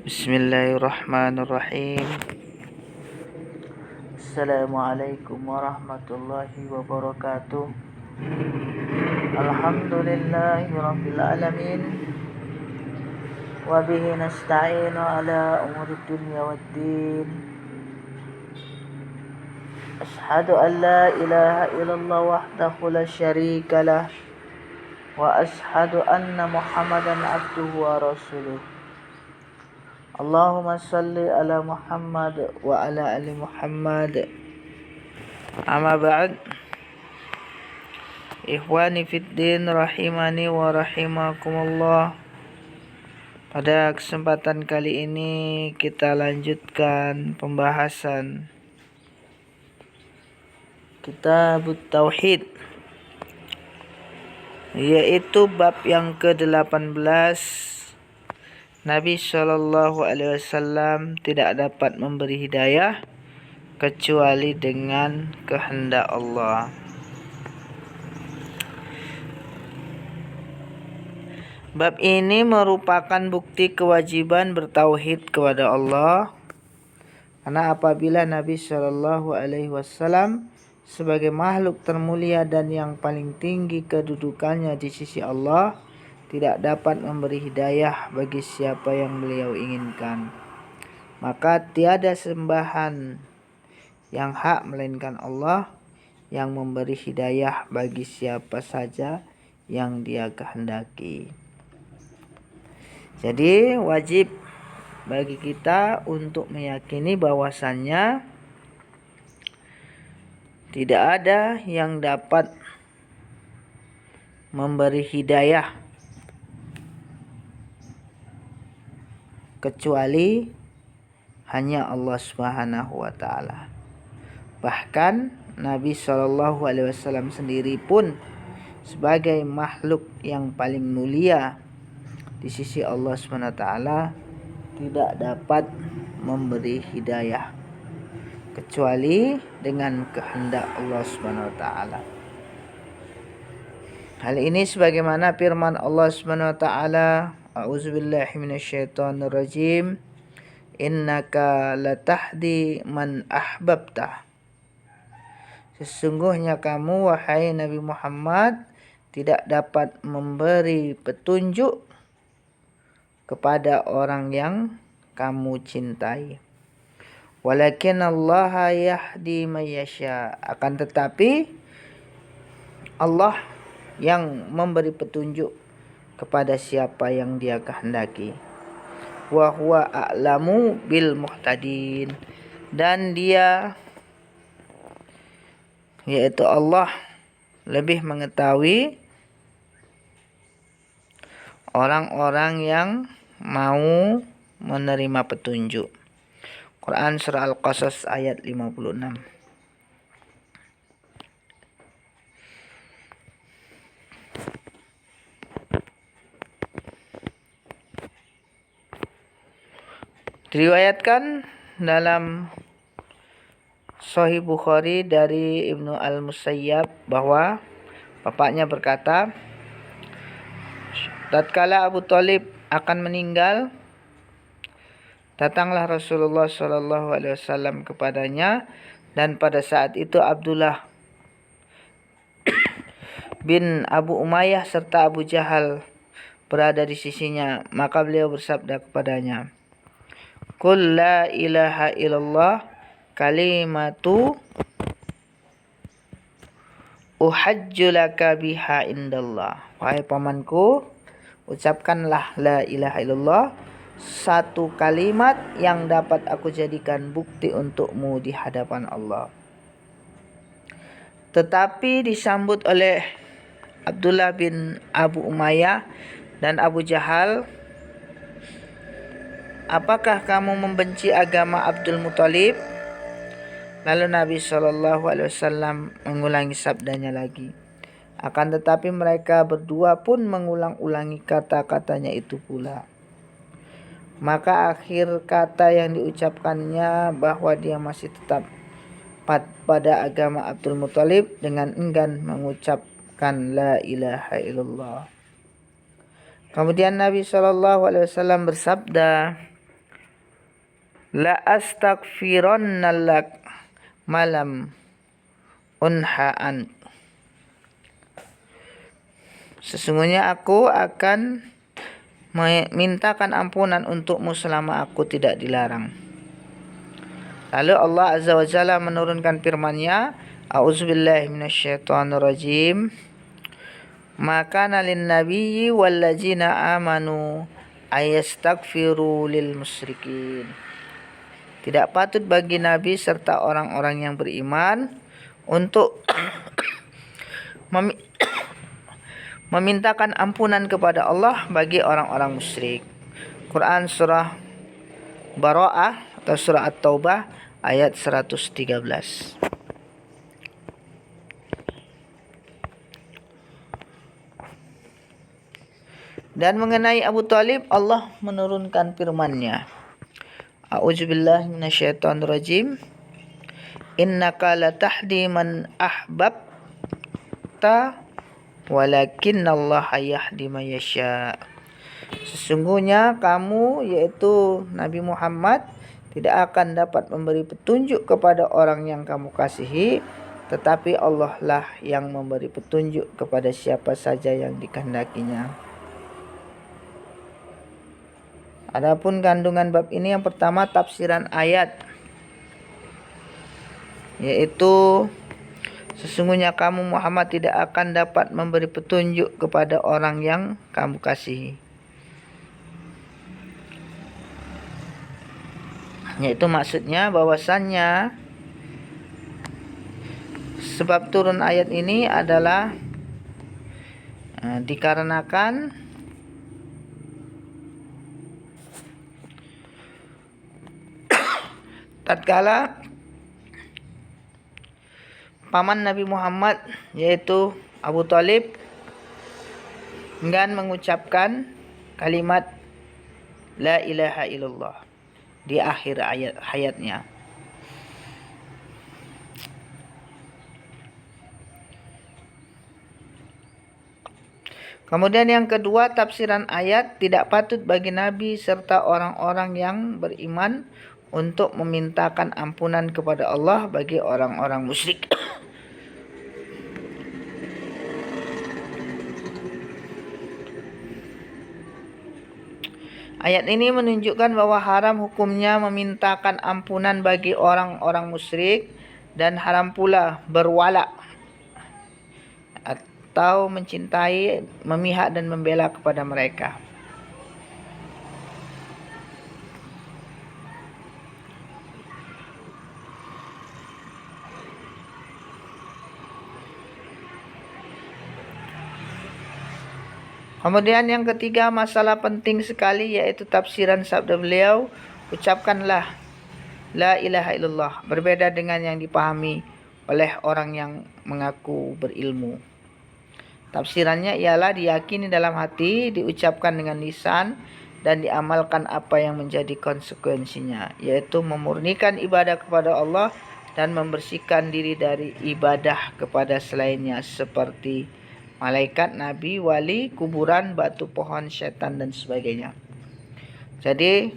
Bismillahirrahmanirrahim. Assalamualaikum warahmatullahi wabarakatuh. Alhamdulillahirabbil alamin. Wa bihi nasta'inu ala umurid dunya waddin. Ashhadu an la ilaha illallah wahdahu la syarika lah wa ashhadu anna Muhammadan abduhu wa rasuluh. Allahumma salli ala Muhammad wa ala ali Muhammad. Amma ba'd. Ikhwani fiddin rahimani wa rahimakumullah. Pada kesempatan kali ini kita lanjutkan pembahasan Kitabut Tauhid, yaitu bab yang ke-18. Nabi SAW tidak dapat memberi hidayah kecuali dengan kehendak Allah. Bab ini merupakan bukti kewajiban bertauhid kepada Allah. Karena apabila Nabi SAW sebagai makhluk termulia dan yang paling tinggi kedudukannya di sisi Allah, tidak dapat memberi hidayah bagi siapa yang beliau inginkan, maka tiada sembahan yang hak melainkan Allah yang memberi hidayah bagi siapa saja yang Dia kehendaki. Jadi wajib bagi kita untuk meyakini bahwasannya tidak ada yang dapat memberi hidayah kecuali hanya Allah Subhanahu wa taala. Bahkan Nabi SAW sendiri pun sebagai makhluk yang paling mulia di sisi Allah Subhanahu wa taala tidak dapat memberi hidayah kecuali dengan kehendak Allah Subhanahu wa taala. Hal ini sebagaimana firman Allah Subhanahu wa taala, a'udzubillahi minasyaitonirrajim, innaka latahdi man ahbabta. Sesungguhnya kamu wahai Nabi Muhammad tidak dapat memberi petunjuk kepada orang yang kamu cintai. Walakin Allah yahdi may yasha. Akan tetapi Allah yang memberi petunjuk kepada siapa yang Dia kehendaki. Wa huwa a'lamu bil muhtadin. Dan Dia, yaitu Allah, lebih mengetahui orang-orang yang mau menerima petunjuk. Quran surah Al-Qasas ayat 56. Diriwayatkan dalam Sahih Bukhari dari Ibnu Al-Musayyab bahwa bapaknya berkata, tatkala Abu Thalib akan meninggal, datanglah Rasulullah SAW kepadanya, dan pada saat itu Abdullah bin Abu Umayyah serta Abu Jahal berada di sisinya. Maka beliau bersabda kepadanya, Qul la ilaha illallah kalimatu uhajju laka biha indallah. Wahai pamanku, ucapkanlah la ilaha illallah, satu kalimat yang dapat aku jadikan bukti untukmu di hadapan Allah. Tetapi disambut oleh Abdullah bin Abu Umayyah dan Abu Jahal, apakah kamu membenci agama Abdul Muthalib? Lalu Nabi SAW mengulangi sabdanya lagi. Akan tetapi mereka berdua pun mengulang-ulangi kata-katanya itu pula. Maka akhir kata yang diucapkannya bahwa dia masih tetap pada agama Abdul Muthalib dengan enggan mengucapkan la ilaha illallah. Kemudian Nabi SAW bersabda, La astaghfiranna lak malam unhaan. Sesungguhnya aku akan memintakan ampunan untukmu selama aku tidak dilarang. Lalu Allah Azza wa Jalla menurunkan firman-Nya, A'udzubillahi minasyaitonirrajim. Maka nalin nabiyyi walladzina amanu ayastaghfiru lil musyrikin. Tidak patut bagi nabi serta orang-orang yang beriman untuk memintakan ampunan kepada Allah bagi orang-orang musyrik. Quran surah Bara'ah atau surah At-Taubah ayat 113. Dan mengenai Abu Talib, Allah menurunkan firman-Nya. A'udzubillahi minasyaitonirrajim. Innaka latahdi man ahbabta walakinnallaha yahdi man yasha. Sesungguhnya kamu, yaitu Nabi Muhammad, tidak akan dapat memberi petunjuk kepada orang yang kamu kasihi, tetapi Allah lah yang memberi petunjuk kepada siapa saja yang dikehendakinya. Adapun kandungan bab ini, yang pertama tafsiran ayat, yaitu sesungguhnya kamu Muhammad tidak akan dapat memberi petunjuk kepada orang yang kamu kasihi. Yaitu maksudnya bahwasannya sebab turun ayat ini adalah dikarenakan tatkala paman Nabi Muhammad yaitu Abu Talib enggan mengucapkan kalimat La ilaha illallah di akhir hayatnya. Kemudian yang kedua, tafsiran ayat, tidak patut bagi Nabi serta orang-orang yang beriman untuk memintakan ampunan kepada Allah bagi orang-orang musyrik. Ayat ini menunjukkan bahwa haram hukumnya memintakan ampunan bagi orang-orang musyrik, dan haram pula berwala atau mencintai, memihak dan membela kepada mereka. Kemudian yang ketiga, masalah penting sekali, yaitu tafsiran sabda beliau, ucapkanlah La ilaha illallah, berbeda dengan yang dipahami oleh orang yang mengaku berilmu. Tafsirannya ialah diyakini dalam hati, diucapkan dengan lisan, dan diamalkan apa yang menjadi konsekuensinya, yaitu memurnikan ibadah kepada Allah dan membersihkan diri dari ibadah kepada selainnya, seperti malaikat, nabi, wali, kuburan, batu, pohon, setan, dan sebagainya. Jadi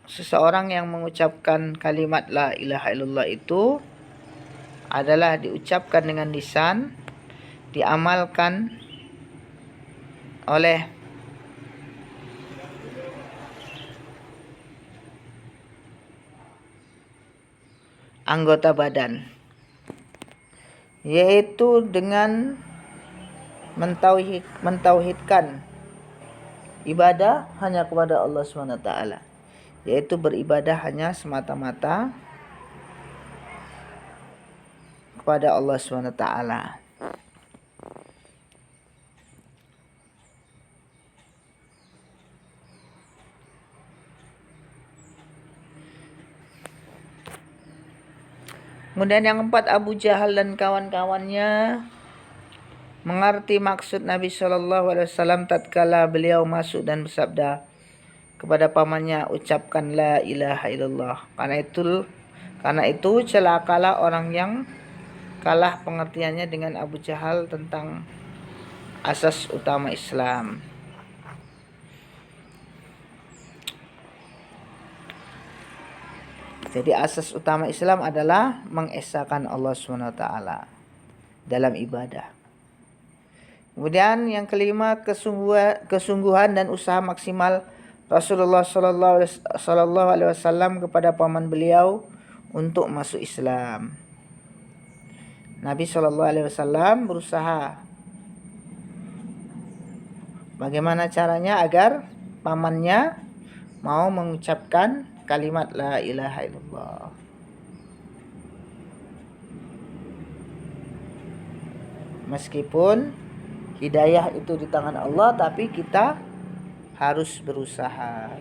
seseorang yang mengucapkan kalimat La ilaha illallah itu adalah diucapkan dengan lisan, diamalkan oleh anggota badan, yaitu dengan mentauhidkan ibadah hanya kepada Allah SWT, yaitu beribadah hanya semata-mata kepada Allah SWT. Kemudian yang keempat, Abu Jahal dan kawan-kawannya mengerti maksud Nabi SAW tatkala beliau masuk dan bersabda kepada pamannya, ucapkan La ilaha illallah. Karena itu celakalah orang yang kalah pengertiannya dengan Abu Jahal tentang asas utama Islam. Jadi asas utama Islam adalah mengesahkan Allah SWT dalam ibadah. Kemudian yang kelima, kesungguhan dan usaha maksimal Rasulullah Sallallahu Alaihi Wasallam kepada paman beliau untuk masuk Islam. Nabi Sallallahu Alaihi Wasallam berusaha bagaimana caranya agar pamannya mau mengucapkan kalimat la ilaha illallah. Meskipun hidayah itu di tangan Allah, tapi kita harus berusaha.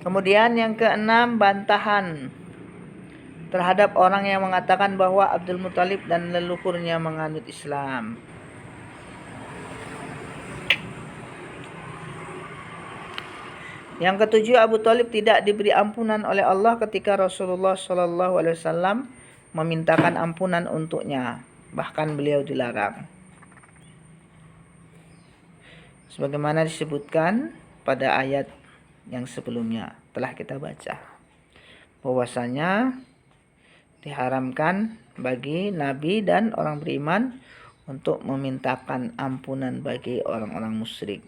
Kemudian yang keenam, bantahan terhadap orang yang mengatakan bahwa Abdul Muthalib dan leluhurnya menganut Islam. Yang ketujuh, Abu Thalib tidak diberi ampunan oleh Allah ketika Rasulullah Shallallahu Alaihi Wasallam memintakan ampunan untuknya. Bahkan beliau dilarang. Sebagaimana disebutkan pada ayat yang sebelumnya telah kita baca, bahwasanya diharamkan bagi Nabi dan orang beriman untuk memintakan ampunan bagi orang-orang musyrik.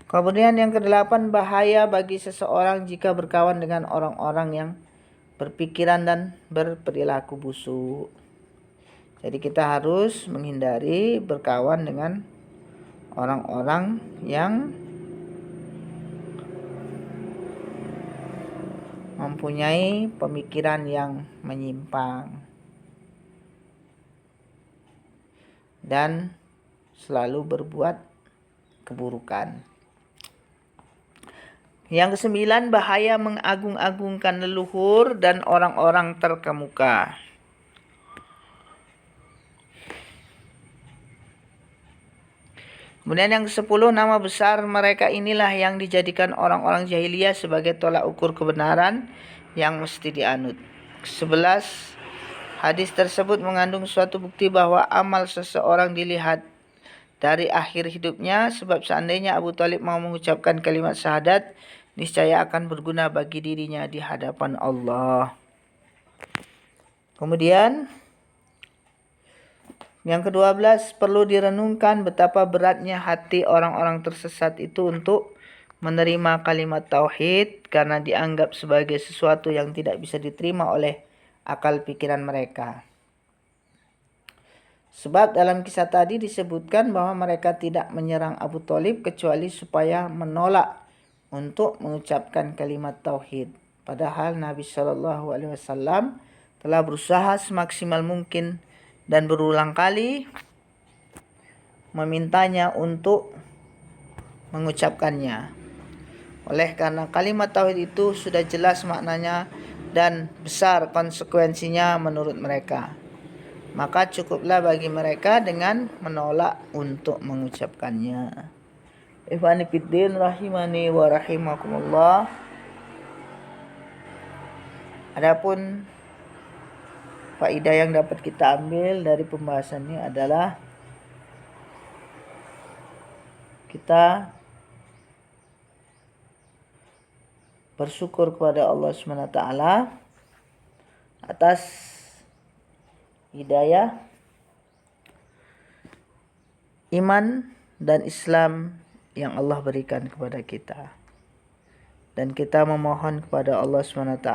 Kemudian yang kedelapan, bahaya bagi seseorang jika berkawan dengan orang-orang yang berpikiran dan berperilaku busuk. Jadi kita harus menghindari berkawan dengan orang-orang yang mempunyai pemikiran yang menyimpang dan selalu berbuat keburukan. Yang kesembilan, bahaya mengagung-agungkan leluhur dan orang-orang terkemuka. Kemudian yang ke-10, nama besar mereka inilah yang dijadikan orang-orang jahiliyah sebagai tolak ukur kebenaran yang mesti dianut. 11, hadis tersebut mengandung suatu bukti bahwa amal seseorang dilihat dari akhir hidupnya, sebab seandainya Abu Thalib mau mengucapkan kalimat syahadat, niscaya akan berguna bagi dirinya di hadapan Allah. Kemudian yang ke-12, perlu direnungkan betapa beratnya hati orang-orang tersesat itu untuk menerima kalimat tauhid karena dianggap sebagai sesuatu yang tidak bisa diterima oleh akal pikiran mereka. Sebab dalam kisah tadi disebutkan bahwa mereka tidak menyerang Abu Thalib kecuali supaya menolak untuk mengucapkan kalimat tauhid. Padahal Nabi Shallallahu Alaihi Wasallam telah berusaha semaksimal mungkin dan berulang kali memintanya untuk mengucapkannya. Oleh karena kalimat tauhid itu sudah jelas maknanya dan besar konsekuensinya menurut mereka, maka cukuplah bagi mereka dengan menolak untuk mengucapkannya. Ikhwani fiddin rahimani wa rahimakumullah. Adapun faedah yang dapat kita ambil dari pembahasan ini adalah kita bersyukur kepada Allah SWT atas hidayah, iman dan Islam yang Allah berikan kepada kita. Dan kita memohon kepada Allah SWT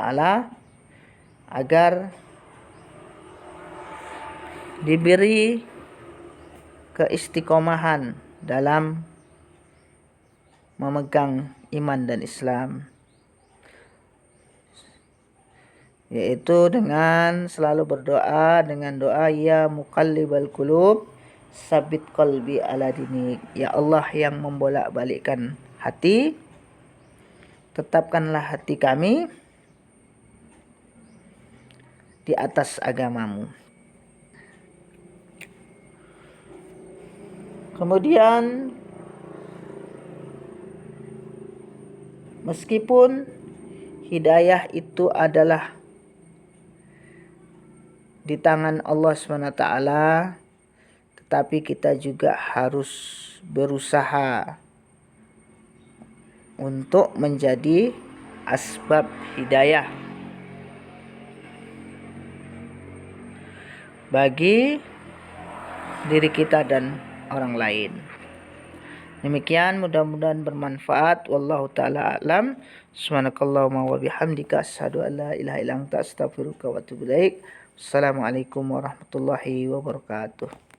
agar diberi keistiqomahan dalam memegang iman dan Islam, yaitu dengan selalu berdoa dengan doa ya muqallibal qulub sabit qalbi ala dinik. Ya Allah yang membolak-balikkan hati, tetapkanlah hati kami di atas agamamu. Kemudian meskipun hidayah itu adalah di tangan Allah SWT, tetapi kita juga harus berusaha untuk menjadi asbab hidayah bagi diri kita dan orang lain. Demikian, mudah-mudahan bermanfaat. Wallahu taala alam. Subhanakallahumma wa bihamdika asyhadu an la ilaha illa anta astaghfiruka wa atubu ilaik. Assalamualaikum warahmatullahi wabarakatuh.